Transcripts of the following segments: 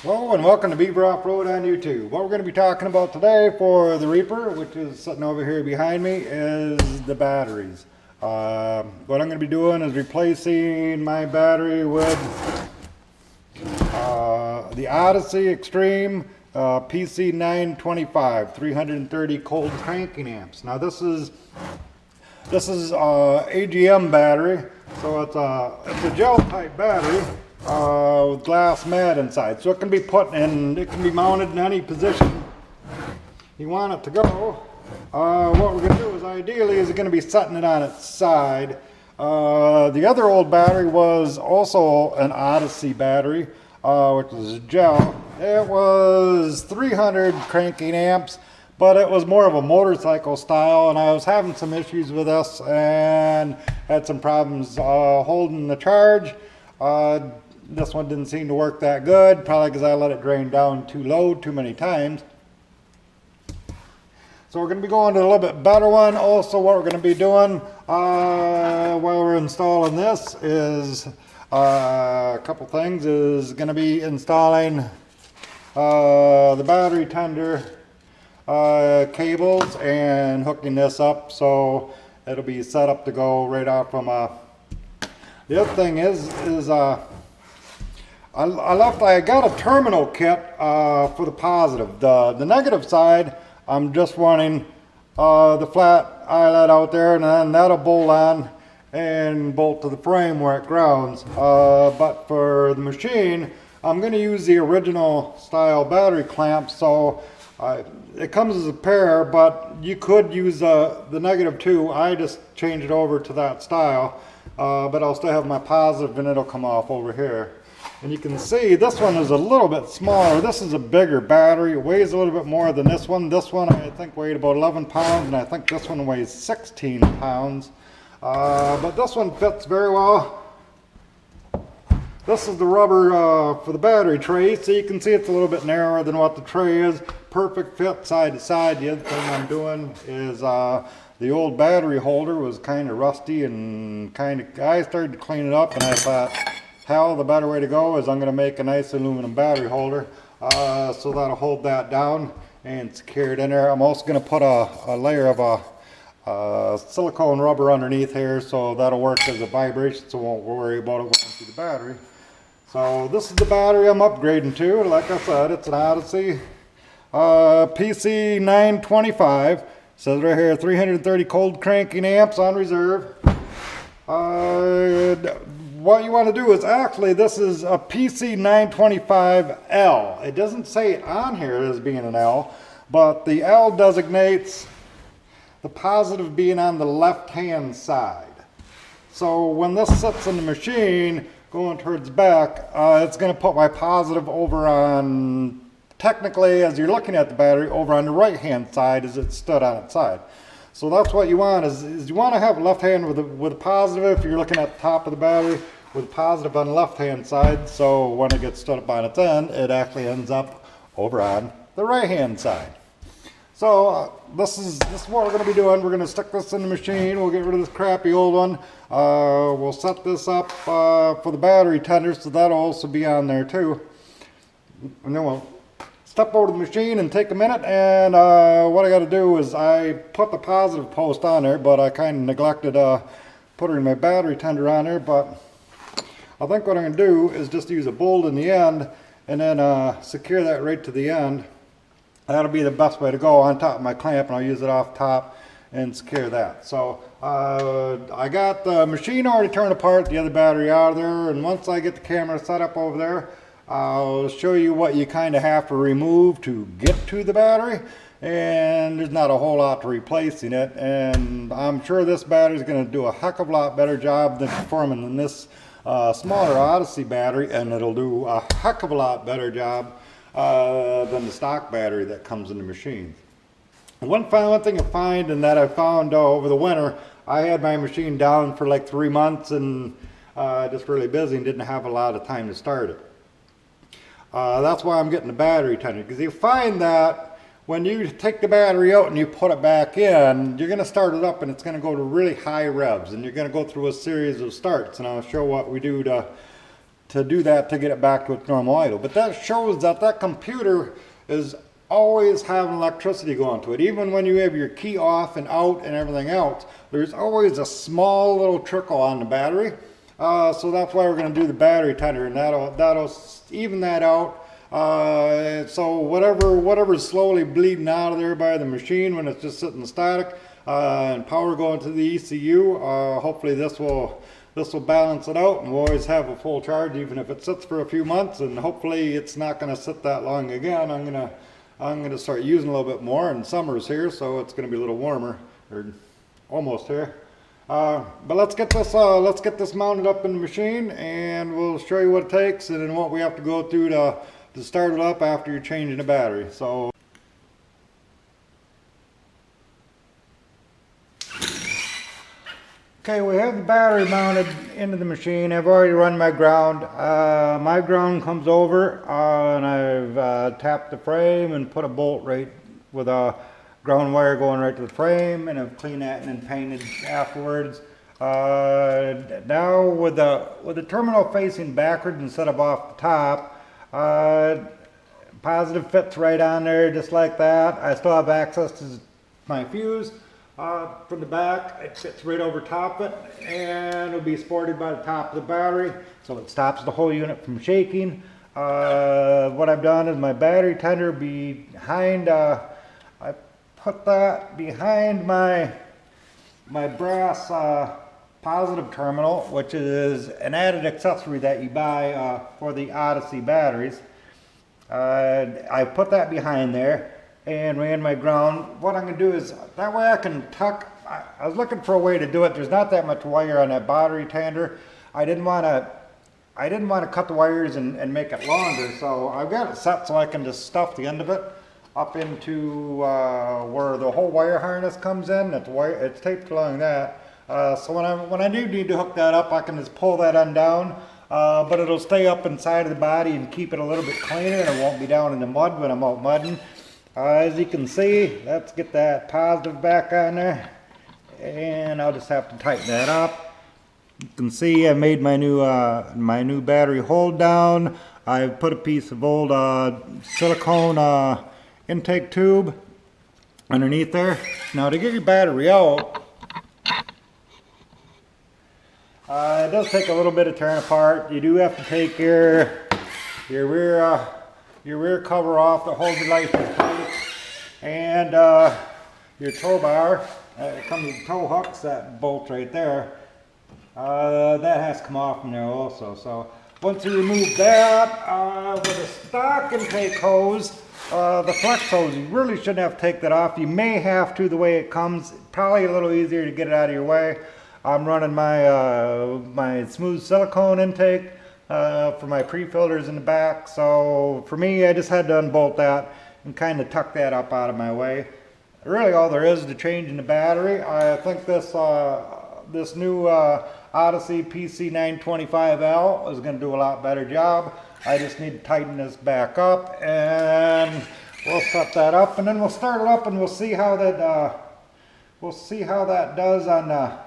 Hello and welcome to Beaver Off-Road on YouTube. What we're going to be talking about today for the Reaper, which is sitting over here behind me, is the batteries. What I'm going to be doing is replacing my battery with the Odyssey Extreme PC925 330 cold cranking amps. Now this is AGM battery, so it's a gel type battery with glass mat inside, so it can be put in, it can be mounted in any position you want it to go. What we're going to do is ideally is going to be setting it on its side. The other old battery was also an Odyssey battery, which was gel. It was 300 cranking amps, but it was more of a motorcycle style, and I was having some issues with this and had some problems holding the charge. This one didn't seem to work that good, probably because I let it drain down too low too many times. So we're going to be going to a little bit better one. Also, what we're going to be doing while we're installing this is a couple things. Is going to be installing the battery tender cables and hooking this up so it'll be set up to go right off from the other thing is I got a terminal kit for the positive. The negative side, I'm just running the flat eyelet out there, and then that'll bolt on and bolt to the frame where it grounds. But for the machine, I'm going to use the original style battery clamp, so it comes as a pair, but you could use the negative too. I just changed it over to that style, but I'll still have my positive and it'll come off over here. And you can see this one is a little bit smaller. This is a bigger battery. It weighs a little bit more than this one. This one I think weighed about 11 pounds, and I think this one weighs 16 pounds. But this one fits very well. This is the rubber for the battery tray, so you can see it's a little bit narrower than what the tray is. Perfect fit side to side. The other thing I'm doing is the old battery holder was kind of rusty, and I started to clean it up, and I thought, hell, the better way to go is I'm going to make a nice aluminum battery holder, so that'll hold that down and secure it in there. I'm also going to put a layer of silicone rubber underneath here, so that'll work as a vibration, so I won't worry about it going through the battery. So this is the battery I'm upgrading to. Like I said, it's an Odyssey PC925. Says right here 330 cold cranking amps on reserve. What you want to do is, actually this is a PC925L. It doesn't say it on here as being an L, but the L designates the positive being on the left hand side. So when this sits in the machine going towards back, it's going to put my positive over on, technically as you're looking at the battery, over on the right hand side as it stood on its side. So that's what you want, is you want to have a left hand with a positive if you're looking at the top of the battery, with a positive on the left hand side, so when it gets stood up on its end, it actually ends up over on the right hand side. So this is what we're going to be doing. We're going to stick this in the machine. We'll get rid of this crappy old one. We'll set this up for the battery tender, so that'll also be on there too. And then we'll step over to the machine and take a minute, and what I got to do is I put the positive post on there, but I kind of neglected putting my battery tender on there. But I think what I'm going to do is just use a bolt in the end and then secure that right to the end. That'll be the best way to go on top of my clamp, and I'll use it off top and secure that. So I got the machine already turned apart, the other battery out of there, and once I get the camera set up over there, I'll show you what you kind of have to remove to get to the battery, and there's not a whole lot to replacing it, and I'm sure this battery is going to do a heck of a lot better job than performing than this smaller Odyssey battery, and it'll do a heck of a lot better job than the stock battery that comes in the machine. And one thing I find, and that I found over the winter, I had my machine down for like 3 months and just really busy and didn't have a lot of time to start it. That's why I'm getting the battery tender, because you find that when you take the battery out and you put it back in, you're going to start it up and it's going to go to really high revs, and you're going to go through a series of starts, and I'll show what we do to to do that to get it back to its normal idle. But that shows that that computer is always having electricity going to it. Even when you have your key off and out and everything else, there's always a small little trickle on the battery. So that's why we're going to do the battery tender, and that'll even that out. So whatever's slowly bleeding out of there by the machine when it's just sitting static, and power going to the ECU, hopefully this will balance it out, and we'll always have a full charge even if it sits for a few months, and hopefully it's not going to sit that long again. I'm gonna start using a little bit more, and summer's here, so it's going to be a little warmer, or almost here. But let's get this mounted up in the machine, and we'll show you what it takes and then what we have to go through to start it up after you're changing the battery. So okay, we have the battery mounted into the machine. I've already run my ground. My ground comes over, and I've tapped the frame and put a bolt right with a ground wire going right to the frame, and I've cleaned that and then painted afterwards. Now with the terminal facing backwards instead of off the top, positive fits right on there just like that. I still have access to my fuse. From the back, it fits right over top of it, and it'll be supported by the top of the battery, so it stops the whole unit from shaking. What I've done is my battery tender behind, I put that behind my brass positive terminal, which is an added accessory that you buy for the Odyssey batteries. I put that behind there and ran my ground. What I'm going to do is, that way I can tuck, I was looking for a way to do it. There's not that much wire on that battery tender. I didn't want to cut the wires and make it longer, so I've got it set so I can just stuff the end of it up into where the whole wire harness comes in. It's taped along that. So when I do need to hook that up, I can just pull that end down, but it'll stay up inside of the body and keep it a little bit cleaner, and it won't be down in the mud when I'm out mudding. As you can see, let's get that positive back on there, and I'll just have to tighten that up. You can see I made my new battery hold down. I've put a piece of old silicone intake tube underneath there. Now to get your battery out, it does take a little bit of tearing apart. You do have to take your rear cover off that holds the license plate, and your tow bar. It comes with tow hooks that bolt right there. That has to come off from there also. So once you remove that, with a stock intake hose, the flex hose, you really shouldn't have to take that off. You may have to the way it comes. Probably a little easier to get it out of your way. I'm running my smooth silicone intake for my pre-filters in the back. So for me, I just had to unbolt that and kind of tuck that up out of my way. Really all there is to change in the battery. I think this new Odyssey PC925L is going to do a lot better job. I just need to tighten this back up, and we'll set that up, and then we'll start it up, and we'll see how that does on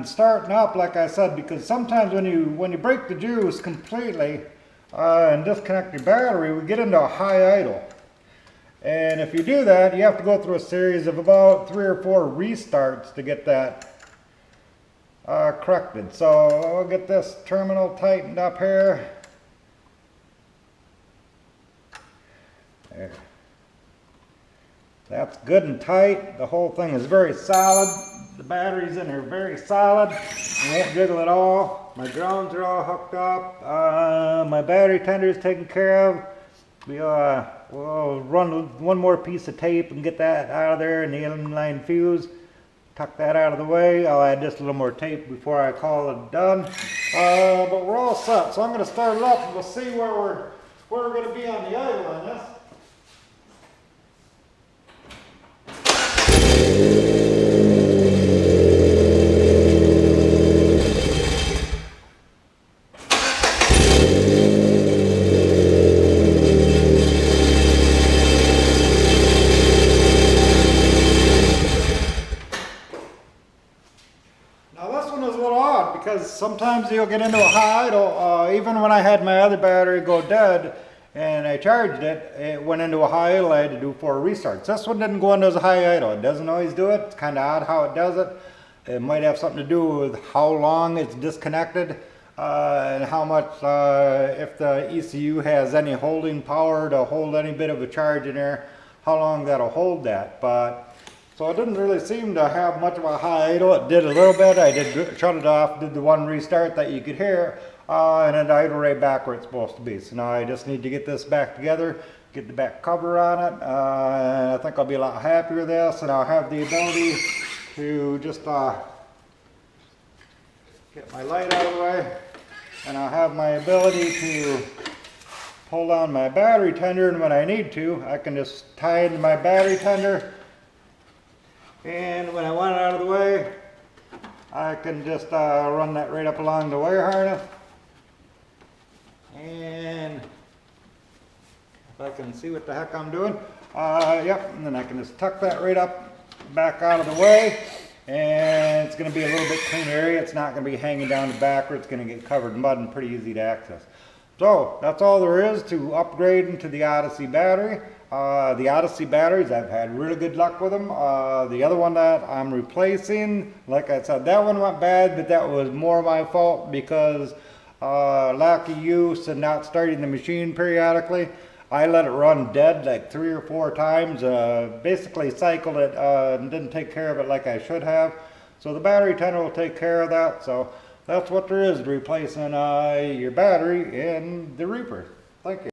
starting up, like I said, because sometimes when you break the juice completely and disconnect your battery, we get into a high idle. And if you do that, you have to go through a series of about 3 or 4 restarts to get that corrected. So I'll get this terminal tightened up here. There. That's good and tight. The whole thing is very solid. The batteries in there are very solid. I won't jiggle at all. My grounds are all hooked up. My battery tender is taken care of. We'll run one more piece of tape and get that out of there, and the inline fuse. Tuck that out of the way. I'll add just a little more tape before I call it done. But we're all set. So I'm going to start it up, and we'll see where we're going to be on the idle on this. sometimes you'll get into a high idle. Even when I had my other battery go dead and I charged it, it went into a high idle. I had to do 4 restarts. This one didn't go into a high idle. It doesn't always do it. It's kind of odd how it does it. It might have something to do with how long it's disconnected and how much, if the ECU has any holding power to hold any bit of a charge in there, how long that'll hold that. But so it didn't really seem to have much of a high idle. It did a little bit. I did shut it off, did the 1 restart that you could hear, and it idled right back where it's supposed to be. So now I just need to get this back together, get the back cover on it, and I think I'll be a lot happier with this, and I'll have the ability to just get my light out of the way, and I'll have my ability to pull down my battery tender, and when I need to, I can just tie into my battery tender. And when I want it out of the way, I can just run that right up along the wire harness. And if I can see what the heck I'm doing, yep, and then I can just tuck that right up, back out of the way. And it's going to be a little bit cleaner area. It's not going to be hanging down the back, or it's going to get covered in mud and pretty easy to access. So that's all there is to upgrading to the Odyssey battery. The Odyssey batteries, I've had really good luck with them. The other one that I'm replacing, like I said, that one went bad, but that was more my fault because lack of use and not starting the machine periodically. I let it run dead like 3 or 4 times, basically cycled it and didn't take care of it like I should have. So the battery tender will take care of that. So that's what there is to replacing your battery in the Reaper. Thank you.